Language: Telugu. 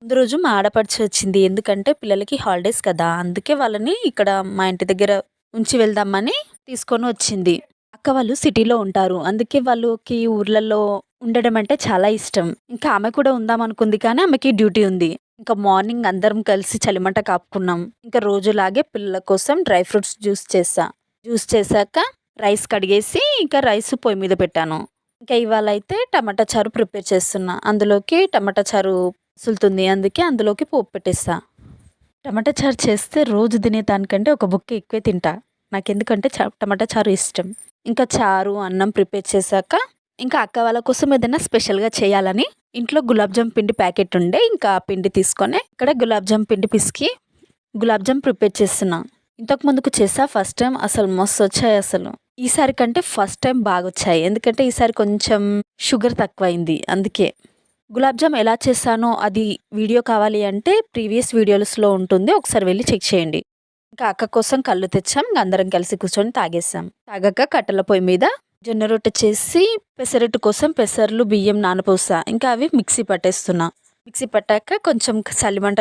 ముందు రోజు మా ఆడపడుచు వచ్చింది. ఎందుకంటే పిల్లలకి హాలిడేస్ కదా! అందుకే వాళ్ళని ఇక్కడ మా ఇంటి దగ్గర ఉంచి వెళ్దామని తీసుకొని వచ్చింది. అక్క వాళ్ళు సిటీలో ఉంటారు. అందుకే వాళ్ళకి ఊర్లలో ఉండడం అంటే చాలా ఇష్టం. ఇంకా ఆమె కూడా ఉందామనుకుంది కానీ ఆమెకి డ్యూటీ ఉంది. ఇంకా మార్నింగ్ అందరం కలిసి చలిమంట కాపుకున్నాం. ఇంకా రోజులాగే పిల్లల కోసం డ్రై ఫ్రూట్స్ జ్యూస్ చేశా. జ్యూస్ చేశాక రైస్ కడిగేసి ఇంకా రైస్ పొయ్యి మీద పెట్టాను. ఇంకా ఇవాళైతే టమాటా చారు ప్రిపేర్ చేస్తున్నా. అందులోకి టమాటా చారు మసులుతుంది. అందుకే అందులోకి పోపు పెట్టేస్తా. టమాటా చారు చేస్తే రోజు తినేదానికంటే ఒక బుక్క ఎక్కువే తింటా. నాకెందుకంటే టమాటా చారు ఇష్టం. ఇంకా చారు, అన్నం ప్రిపేర్ చేశాక ఇంకా అక్క వాళ్ళ కోసం ఏదైనా స్పెషల్‌గా చేయాలని ఇంట్లో గులాబ్ జామ్ పిండి ప్యాకెట్ ఉండే. ఇంకా ఆ పిండి తీసుకొని ఇక్కడ గులాబ్ జామ్ పిండి పిసికి గులాబ్ జామ్ ప్రిపేర్ చేస్తున్నా. ఇంతకు ముందుకు చేశా ఫస్ట్ టైమ్ అసలు మస్తొచ్చాయి అసలు. ఈసారి కంటే ఫస్ట్ టైమ్ బాగొచ్చాయి. ఎందుకంటే ఈసారి కొంచెం షుగర్ తక్కువైంది అందుకే. గులాబ్ జామ్ ఎలా చేశానో అది వీడియో కావాలి అంటే ప్రీవియస్ వీడియోస్‌లో ఉంటుంది. ఒకసారి వెళ్లి చెక్ చేయండి. ఇంకా అక్క కోసం కల్లు తెచ్చాం. ఇంక అందరం కలిసి కూర్చొని తాగేసాం. తాగాక కట్టెల పొయ్యి మీద జొన్న రొట్టె చేసి పెసరట్టు కోసం పెసర్లు, బియ్యం నానపోసా. ఇంకా అవి మిక్సీ పట్టేస్తున్నా. మిక్సీ పట్టాక కొంచెం చలిమంట